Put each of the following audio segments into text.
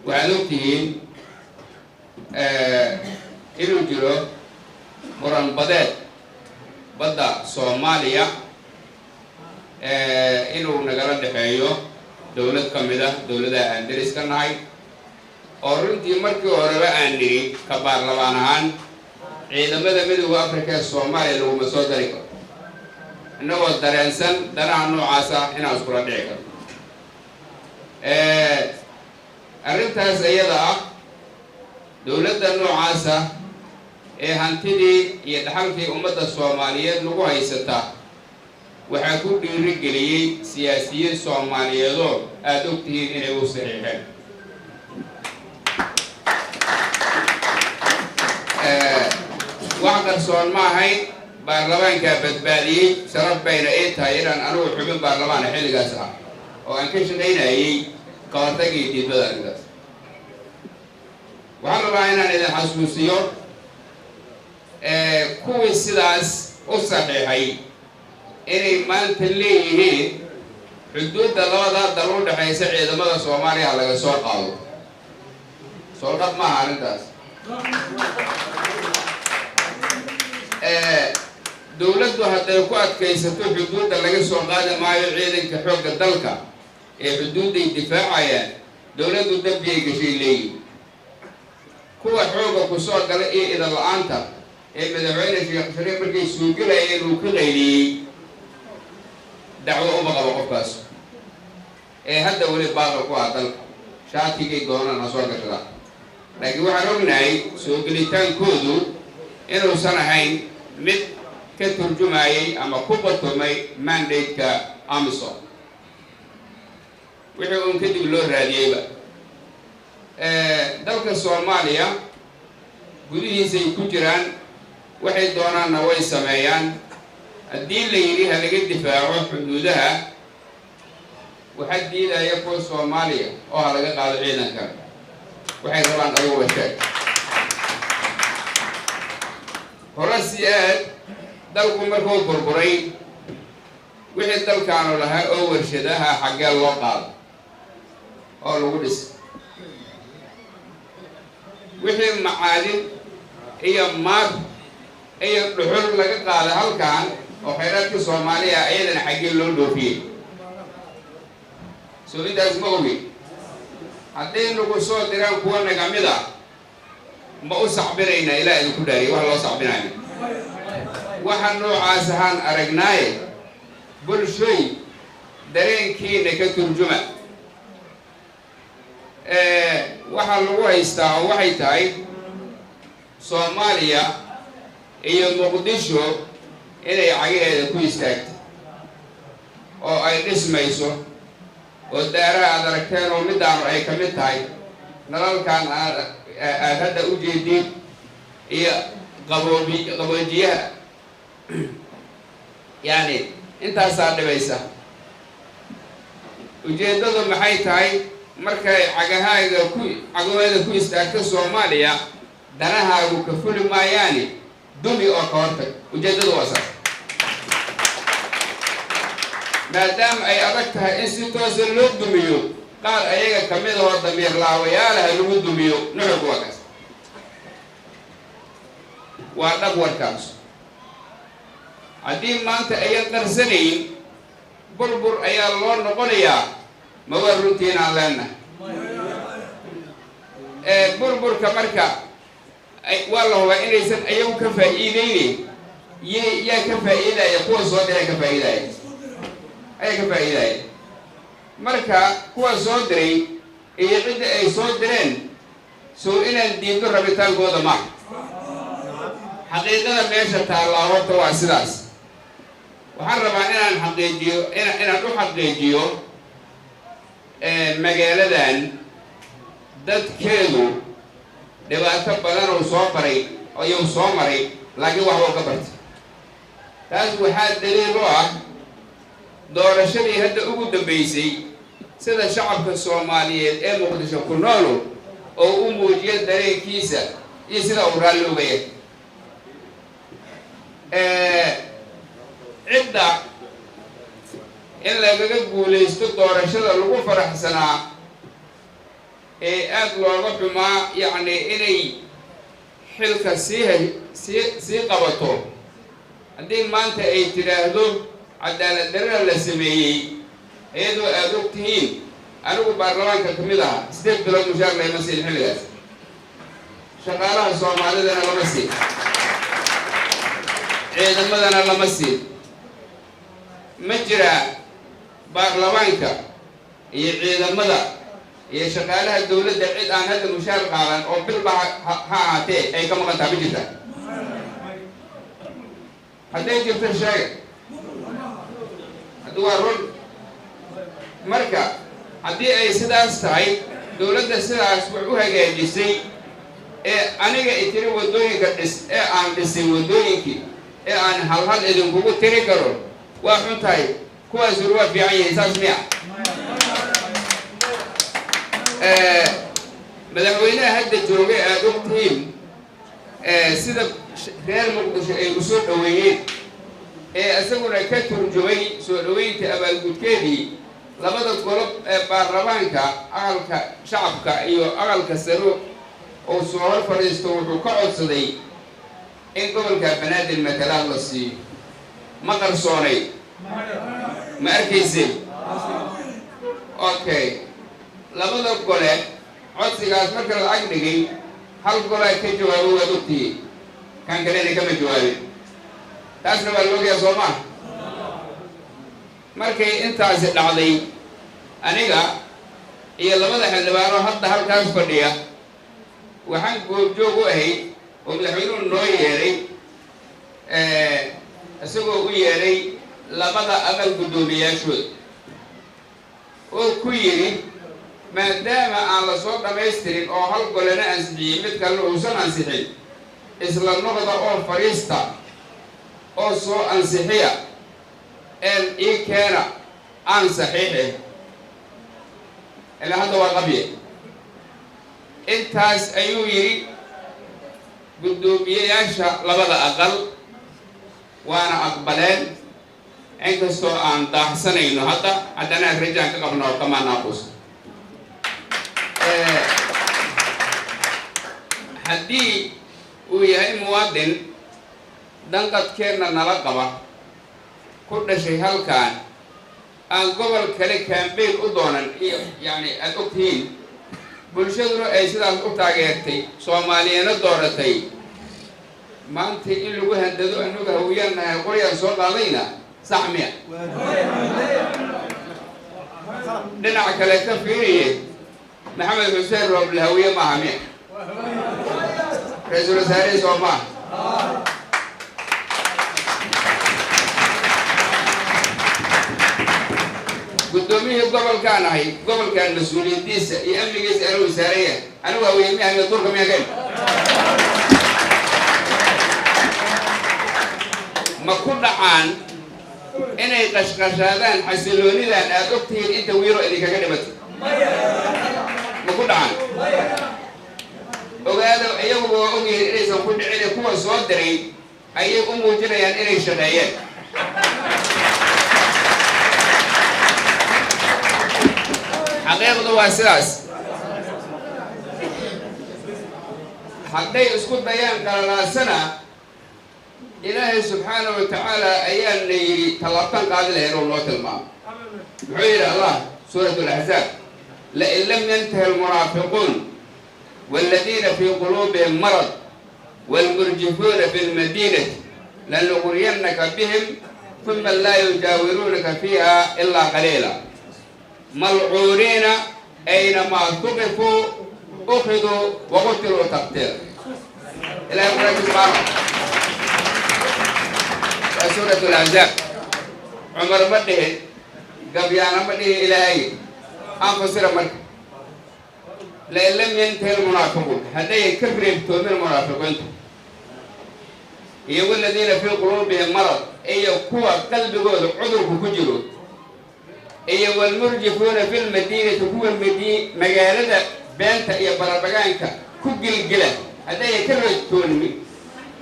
وعلوتين إنه جرو مران بدأ سوماليا إنه نقرأ دحيو دولة كاملة دولة أندرس كناي أورنتي مركي أوربا أندري كبار لبانهان إذا ماذا أفريقيا الصومالية لو مسودريكو إنه الدراسان دنا عنو عاسا هنا أذكر ديك أرنتها سيدا دولة النوع عاسا هانتدي يدحل في أمة الصومالية لغو هيستا وحكون رجلي سياسيين الصومالية دول أدوكتين إنه يوصيحين واحد السؤال ما هي برلمان كبدبالي سرب بين إيتها إيران أنا وحبين برلمان حين قاسها وأنكش لينا هي كارتاجي دي بدل وحنا رأينا إذا حسوسيون كوي السلاس الصحيحي إني ما تليه حدود دلوة دلوة حيث إذا ما الصومالي على السؤال قالوا سؤال قد ما عندنا دولته حتى يكون كيستو حدود اللي سو قادم ما يعيدن كحوق الدلكة حدود الدفاع يعني دولته دبي كشي لي كو حوق كسو قال إذا الآنتا مدعوين في شريف مركي سوق لا يروكلي دعوة أمك وقفاس هذا ولي بعض القوات شاتي كي قونا نصور كذا لكن وحنا سوق اللي تنكودو إنه سنة هين مد كترجمة أما كوبا ماي مانديت كأمسون وحنا كده بلور راديبا دولة الصومالية قولي زي كجران waxay doonaan way sameeyaan hadii la yiri halaga difaaco xuduudaha waxa diidaya kuwa Soomaaliya oo halaga qaado ciidanka waxay rabaan ayagu washay horasiyaad dalku markuu burburay wixii dalkaanu lahaa oo warshadaha xagga loo qaado oo lagu dhis wixii macaadin iyo maar أي الحر لقى قال هل كان وخيرات الصومالية أيضا حقي لون دوفي سوري دازموي حتى إنه كسر ترى كون نجامدا ما أصعبنا إلى الكداري ولا صعبنا وحنو عاسهان أرجناي برشوي درين كي نكترجمة وحلو هيستاو وحيتاي صوماليا iyo Muqdisho inay cageeda ku istaagto oo ay dhismayso oo daaraha aad aragteen oo midaan ay ka mid tahay nalalkan aad hadda u jeedin iyo qaboojiyaha yani intaas aad dhibaysa ujeedadu maxay tahay markay cagahaaga ku istaagto Soomaaliya danahaagu ka fuli maayaani دمي أو كارتك وجدد وصل ما دام أي أردتها إنستوز اللود دميو قال أيها كمية هو الضمير لا ويالها اللود دميو نعب وكاس وأردب وركاس عديم ما أنت أيها ترسنين بربر أيها الله نقوليا مورتين علينا بربر كمركا والله هو إن يسن أيوم كفائلين يا كفائلة يقول صدر كفائلة أي كفائلة مركا هو صدري يعد أي صدرين سو إن الدين ربيتال قوة ما حقيقة ماشى الله وتوا سلاس وحرم أنا الحقيقيو أنا أروح حقيقيو مجالدان دت كيلو dhibaato badan oo soo maray ayuu soo maray laakiin wax uu ka bartay taas waxaa daliil u ah doorashadii hadda ugu dambeysay sida shacabka Soomaaliyeed ee Muqdisho ku nool oo u muujiyay dareenkiisa iyo sida uu raalli uga yahay cidda in lagaga guuleysto doorashada lagu faraxsanaa aad looga xumaa yacni inay xilka sii qabato haddii maanta ay tidhaahdo cadaalad darrada la sameeyey iyadoo aad og tihiin anigu baarlamaanka ka mid aha 8 bilood mushaar layma siin xilligaas shaqaalaha soomaalidana lama siin ciidamadana lama siin ma jiraa baarlamaanka iyo ciidamada iyo shaqaalaha dawladda cid aan hadda mushaar qaadan oo bilba ha ahaatee ay ka maqan tahay ma jirtaa hadday jirto sheega haddii waa run marka haddii ay sidaas tahay dawladda sidaas wax u hagaajisay ee aniga itiri waddooyinka dhis ee aan dhisay waddooyinkii ee aan halhal idinkugu tiri karo waa xun tahay kuwaasuna waa fiican yihiin saas miya madaxweynaha hadda joogay aad og tihiin sida reer muqdisho ay u soo dhaweeyeen isaguna ka turjumay soo dhaweynta abaalgudkeedii labada golob ee baarlamaanka aqalka shacabka iyo aqalka sare oo soo hor fadhiisto wuxuu ka codsaday in gobolka banaadir matalaad la siiyo ma qarsoonay ma arkaysay okay labada gole codsigaas marka la ag dhigay hal golaa ka jawaabo waad ogtihiin kan kalena kama jawaabin taasna waa loogayaa soo maha markay intaasi dhacday aniga iyo labada xildhibaanoo hadda halkaas fadhiya waxaan goobjoog u ahayd oo madaxweynuhu noo yeedhay isagoo u yeedhay labada aqal guddoomiyaashooda oo ku yidhi maadaama aan la soo dhamaystirin oo hal golena ansixiyey mid kalena uusan ansixin isla noqda oo fadhiista oo soo ansixiya ii keena aan saxiixi ilaa hadda waa qabye intaas ayuu yidhi guddoomiyeyaasha labada aqal waana aqbaleen inkastoo aan daaxsanayno haddana rajaan ka qabno oo kamaa naaqus haddii uu yahay muwaadin danqadkeenna nala qaba ku dhashay halkan aan gobol kale kaambeyn u doonan iyo yacni aad og tihiin bulshaduna ay sidaas u taageertay soomaaliyeena dooratay maanta in lagu handado annaga hawiyaan nahay qoryaan soo qaadayna sax miya dhinaca kale ka fiiriye maxamed xuseen rooble hawiye maaha miya ra-iisul wasaare soo maaha guddoomiyihii gobolkaan ahay gobolkaan mas-uuliyadiisa iyo amnigiisa anuu saaraya anigu hawiye miya miya durka miya ken ma ku dhacaan inay qashqashaadaan xasiloonidan aad og tihiin inta wiiro idinkaga dhimatay ma ku dhacaan ogaado iyaguba waa ogyihiin inaysan ku dhicin kuwa soo diray ayay u muujinayaan inay shaqeeyeen xaqiiqdu waa sidaas hadday isku dayaan qalalaasana ilaahay subxaanahu wa tacaala ayaa na yidhi tallaabtan qaadi lahayn oo noo tilmaamo muxuu yidhi allah suurat alaxzaab lain lam yantahi almunaafiquun والذين في قلوبهم مرض والمرجفون في المدينة لنغرينك بهم ثم لا يجاورونك فيها إلا قليلا ملعونين أينما ثقفوا أخذوا وقتلوا تقتيلا إلى يوم سبحانه سورة الأحزاب عمر مده قبيانا مده إلهي أنفسر مده لئن لم ينتهي المنافقون هذا كفر تومن المنافقين يقول الذين في قلوبهم مرض أي قوة قلب قول عذر كجلو أي والمرجفون في المدينة هو المدينة مجالدة بنت يا بربعانك كجل جلا هذا كفر تومن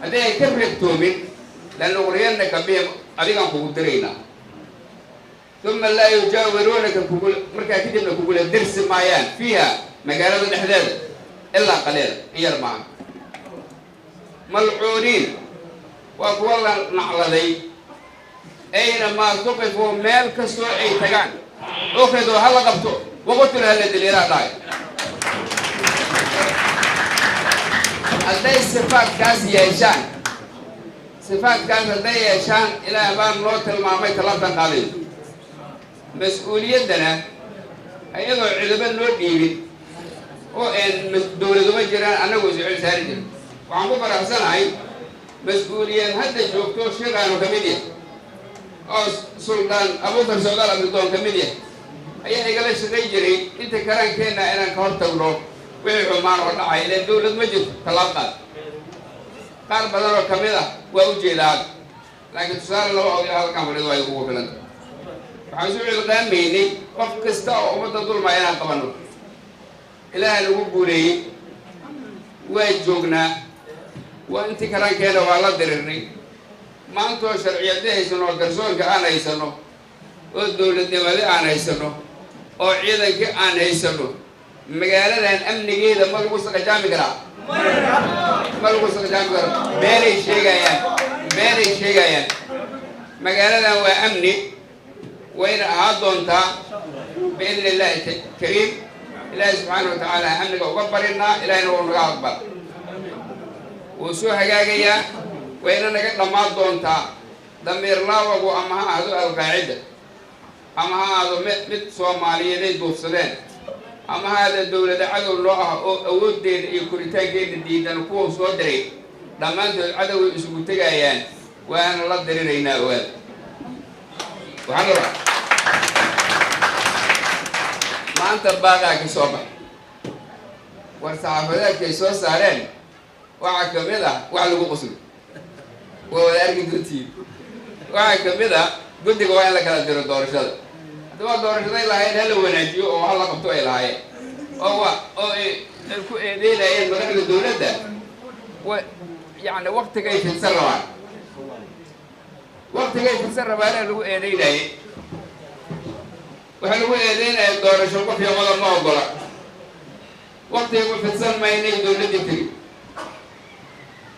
هذا كفر تومن لأنه غريانك بهم أبيكم قدرينا ثم لا يجاورونك كقول مركا كده من كقول الدرس مايان فيها magaalada dhexdeeda ilaa qaliil yar maaha malcuuniin waa kuwa la nacladay aynamaa tuqifuu meel kastoo ay tagaan ukhiduu ha la qabto waqutila ha la diliilaa dhahay hadday sifaadkaas yeeshaan ilaah baan loo tilmaamay talatan qaaday mas-uuliyaddana ayadoo ciidamo loo dhiibin oo dowladuma jiraan annagu iscel saari jir waxaan ku faraxsanahay mas-uuliyad hadda joogto sheekhaanu ka mid yahay oo suldaan abuukar socdaal abdidoon ka mid yahay ayaa igala shaqay jiray inta karaankeenna inaan ka hor tagno wixii xumaan oo dhacay ileen dowlad ma jirto tallaab qaar badan oo ka mid ah waa u jeedaa laakiin tusaale laba oday halkan fadhido ay ugu filanta waxaan isu cilqaamaynay qof kasta oo ummadda dulmaya inaan qabanno ilaaha nagu guuleeyey waa joognaa waa intii karaankeena waa la dirirnay maantoo sharciyadda haysano oo garsoorka aan haysano oo dowladnimada aan haysano oo ciidankii aan haysano magaaladan amnigeeda ma lagu saqajaami karaa beenay sheegayaan magaaladan waa amni wayna ahaa doontaa biidni illaahi kariim ilaahi subxaana wa tacaala amniga uga barinaa ilaahina wuu naga aqbal wuu soo hagaagayaa wayna naga dhammaan doontaa damiir laawagu ama ha ahdo alqaacida ama ha ahdo mid soomaaliyeeday duufsadeen ama ha ahdo dowlada cadow loo ah oo awooddeeda iyo koritaankeeda diidan kuwa soo diray dhammaantood cadoway isugu tegayaan waana la diriraynaa ogaada waxaan rabaa maanta baaqaa ka soo bax war saxaafadeedkay soo saareen waxaa ka mid ah wax lagu qoslo waa wada arki doontiin waxaa ka mid ah guddiga waa in la kala diro doorashada haddaba doorashaday lahayn hala wanaajiyo oo hala qabto ay lahaayeen oo ay ku eedeynayeen madaxda dowladda يعني وقتك أي في السر وقتك أي في السر أنا لو أدينا وحلو أدينا الدور شو في ولا ما ولا وقتك في السر ما يني دولة تري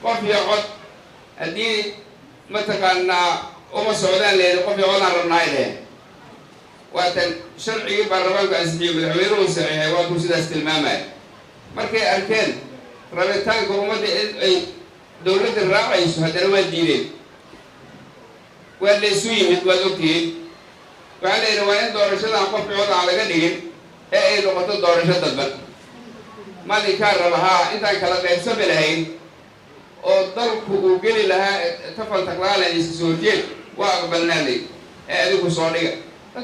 وفي عد الدين متى كان السودان اللي وفي ولا رنايله وقت شرعي بربان كأسبوع بالحوير وسعي وقت وسيد استلمامه مركي أركان ربطان كومد أي دولة الراعي سهدنا والدينين واللي سوي متوازوكي وعلى رواية دورشة عم في وضع على قديم أي لغة دورشة تبى ما اللي كان ربها أنت كلا بيحسب لهين أو ضرب وقولي لها تفعل تقلال السوريين وأقبلنا لي هذه كسورية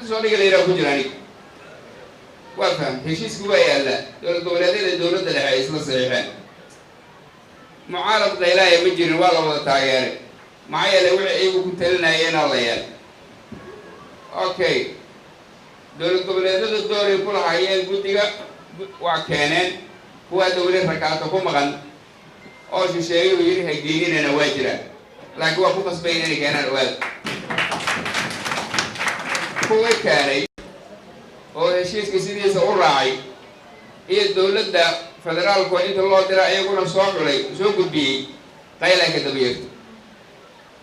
كسورية اللي راح كجراني وافهم هشيس كويا لا دولة اللي عايز نصيحة معارض لا يمجن ولا تاير معايا لو عيبو كنت لنا ينا ليال اوكي دولة الدور يقول هاي الجودية وكانن هو دولة ركعتكم مغن او شيء ويري هجينين انا واجرا لكن هو فوكس بينني كان الوالد هو كان oo heshiiska sidiisa u raacay iyo dawladda federaalku inta loo diray ayaguna soo xulay soo gudbiyay qaylanka dabiyeerta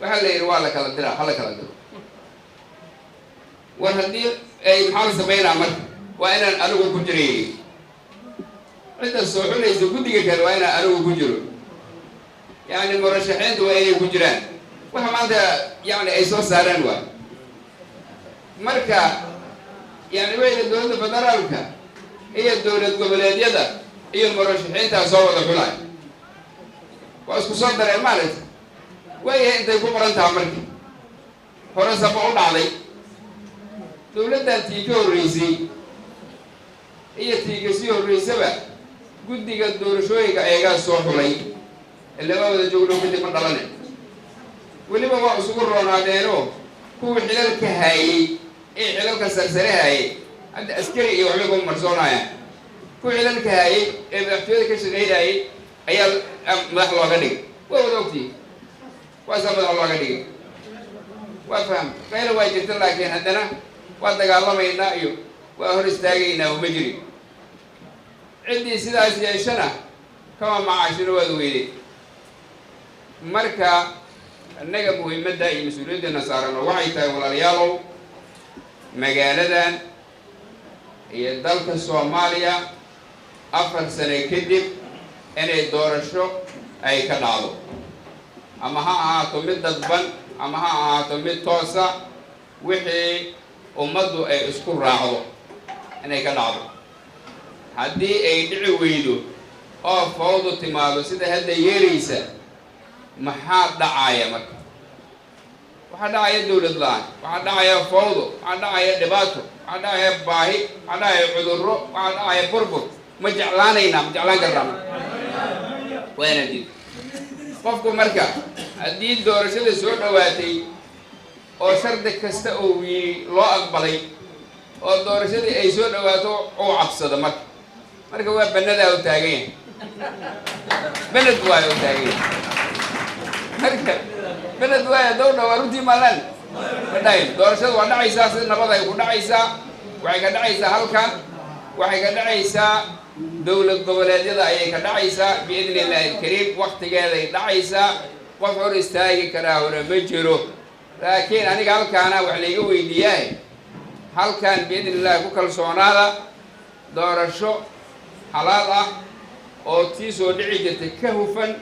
waxa la yiri waa la kala diraa hala kala diro war hadii ay maxaa sameeyna marka waa inaan anigu ku jiray inta soo xulaysa guddiga kale waa inaan anigu ku jiro yani murashaxiintu waa inay ku jiraan waxa maanta yani ay soo saaraan waa marka يعني وين الدولة فدرالك هي الدولة قبلات يدا هي المرشحين تسووا الحلاي واسكو صدر المالك وهي انت يكون انت عمرك فرصة بعود علي دولة تيجو الرئيسي هي تيجي الرئيسي بقى قد يقدر شوي كأيجا صوحلي اللي ما بده يقولوا كده من طلنا واللي ما هو سكر رونالدينو هو حلال كهاي إيه حلال كسرسرة هاي عند أسكري يوعمكم مرزونا يعني كل حلال كهاي إيه بحثوا كيش غير هاي أيال مدح الله قدي وودوكتي واسمد الله قدي وافهم غير واجد لكن عندنا واتق الله ما ينايو وأهل استاجينا ومجري عندي سيدا سياشنا كما معاشر وذويلي مركا النجا مهمة دا مسؤولية النصارى وعيتا ولا ريالو مجالدا يدلك الصوماليا أفر سنة كدب أنا الدور الشوق أي كنالو أما ها تمد دبن أما ها تمد توسع وحي ومدو أي أسكور راحلو أنا كنالو هدي أي دعويدو أو فوضو تمالو سيدا هدا يريسا محاد دعاية مكة waxaa dhacaya dawlad la'aan waxaa dhacaya fawdo waxaa dhacaya dhibaato waxaa dhacaya baahi waxaa dhacaya cudurro waxaa dhacaya burbur ma jeclaan karnaa waana diid qofku marka haddii doorashada soo dhawaatay oo shardi kasta oo loo aqbalay oo doorashadii ay soo dhawaato oo cabsada marka waa bannadaa u taagan yahay bannad waa u taagan yahay marka بلد واحد دولة ورودي مالن بدايم دورشة واحد عيسى سيد نبض يكون عيسى وعيك عيسى هلكا وعيك عيسى دولة جدا أيك عيسى بإذن الله الكريم وقت جاي عيسى وفعل استاجي كراهنا مجرو لكن أنا قال كان وعليه ويدياه هل كان بإذن الله بكل صنادة دورشة حلاله أو تيسو دعية كهوفا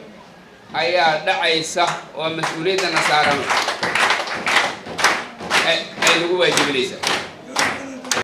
ayaa dhacaysa oo mas'uuliyadda nasaaran ay lagu waajibinaysa